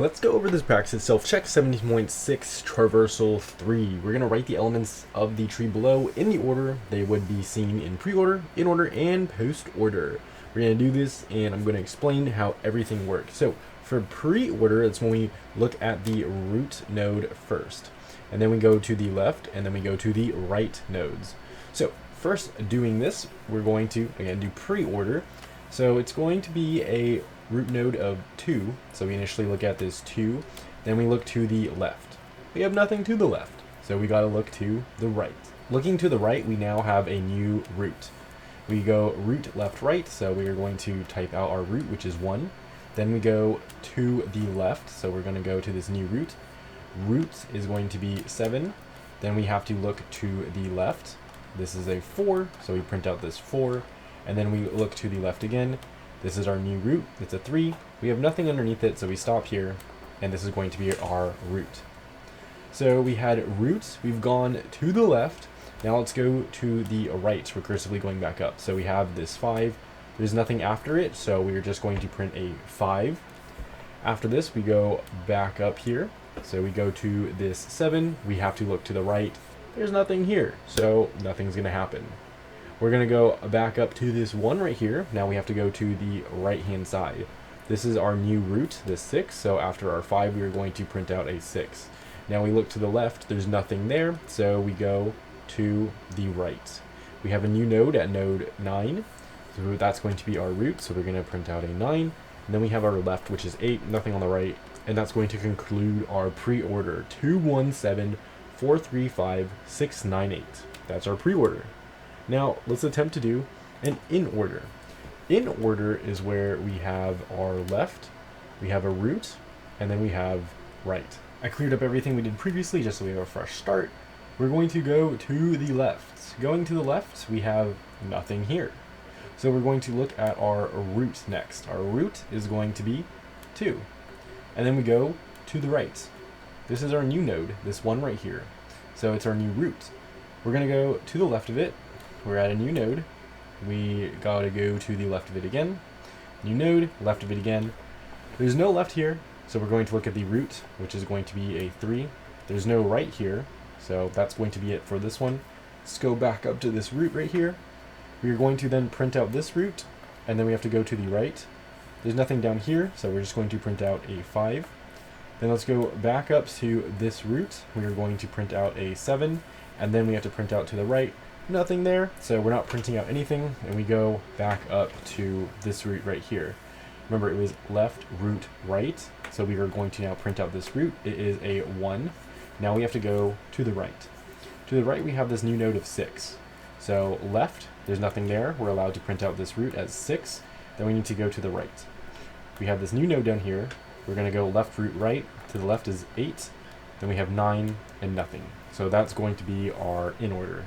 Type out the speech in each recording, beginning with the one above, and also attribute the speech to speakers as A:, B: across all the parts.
A: Let's go over this practice itself. Check 17.6 traversal 3. We're going to write the elements of the tree below in the order they would be seen in pre-order, in order, and post-order. We're going to do this, and I'm going to explain how everything works. So for pre-order, it's when we look at the root node first. And then we go to the left, and then we go to the right nodes. So first doing this, we're going to, again, do pre-order. So it's going to be a root node of 2. So we initially look at this 2. Then we look to the left. We have nothing to the left. So we got to look to the right. Looking to the right, we now have a new root. We go root left right. So we are going to type out our root, which is 1. Then we go to the left. So we're going to go to this new root. Root is going to be 7. Then we have to look to the left. This is a 4. So we print out this 4. And then we look to the left again. This is our new root. It's a 3. We have nothing underneath it, so we stop here, and this is going to be our root. So we had roots. We've gone to the left. Now let's go to the right, recursively going back up. So we have this 5. There's nothing after it, so we're just going to print a 5. After this, we go back up here. So we go to this 7. We have to look to the right. There's nothing here, so nothing's going to happen. We're going to go back up to this 1 right here. Now we have to go to the right-hand side. This is our new root, this 6. So after our 5, we are going to print out a 6. Now we look to the left. There's nothing there, so we go to the right. We have a new node at node 9. So that's going to be our root, so we're going to print out a 9. And then we have our left, which is 8, nothing on the right. And that's going to conclude our pre-order, 217435698. That's our pre-order. Now, let's attempt to do an in order. In order is where we have our left, we have a root, and then we have right. I cleared up everything we did previously just so we have a fresh start. We're going to go to the left. Going to the left, we have nothing here. So we're going to look at our root next. Our root is going to be 2. And then we go to the right. This is our new node, this 1 right here. So it's our new root. We're going to go to the left of it. We're at a new node. We gotta go to the left of it again. New node, left of it again. There's no left here, so we're going to look at the root, which is going to be a 3. There's no right here, so that's going to be it for this one. Let's go back up to this root right here. We're going to then print out this root, and then we have to go to the right. There's nothing down here, so we're just going to print out a 5. Then let's go back up to this root. We are going to print out a 7, and then we have to print out to the right. Nothing there, so we're not printing out anything, and we go back up to this root right here. Remember, it was left, root, right, so we are going to now print out this root. It is a 1. Now we have to go to the right. To the right, we have this new node of 6. So left, there's nothing there. We're allowed to print out this root as 6. Then we need to go to the right. We have this new node down here. We're going to go left, root, right. To the left is 8. Then we have 9 and nothing. So that's going to be our in order.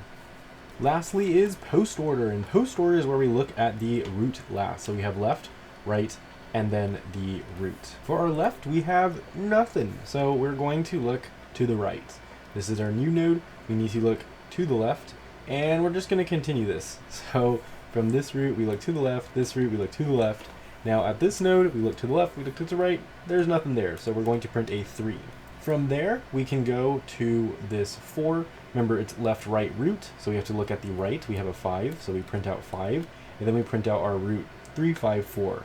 A: Lastly is post order, and post order is where we look at the root last. So we have left, right, and then the root. For our left, we have nothing. So we're going to look to the right. This is our new node. We need to look to the left, and we're just going to continue this. So from this root, we look to the left. This root, we look to the left. Now at this node, we look to the left, we look to the right. There's nothing there, so we're going to print a 3. From there, we can go to this 4. Remember, it's left, right, root, so we have to look at the right. We have a 5, so we print out 5, and then we print out our root, 3, 5, 4.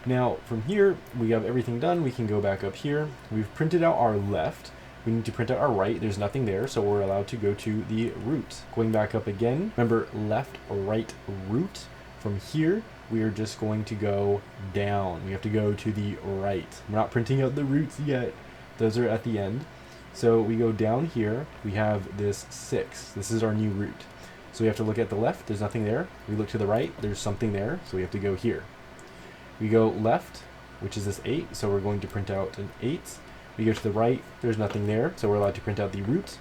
A: Now, from here, we have everything done. We can go back up here. We've printed out our left. We need to print out our right. There's nothing there, so we're allowed to go to the root. Going back up again, remember, left, right, root. From here, we are just going to go down. We have to go to the right. We're not printing out the roots yet. Those are at the end. So we go down here, we have this 6. This is our new root. So we have to look at the left, there's nothing there. We look to the right, there's something there, so we have to go here. We go left, which is this 8, so we're going to print out an 8. We go to the right, there's nothing there, so we're allowed to print out the root.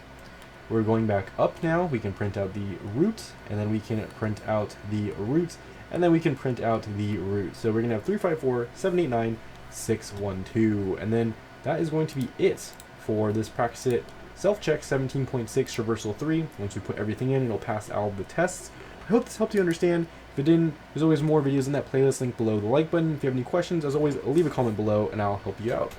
A: We're going back up now, we can print out the root, and then we can print out the root, and then we can print out the root. So we're going to have 3, 5, 4, 7, 8, 9, 6, 1, 2, and then that is going to be it for this practice it self-check 17.6 traversal 3. Once we put everything in, it'll pass all of the tests. I hope this helped you understand. If it didn't, there's always more videos in that playlist link below the like button. If you have any questions, as always, leave a comment below and I'll help you out.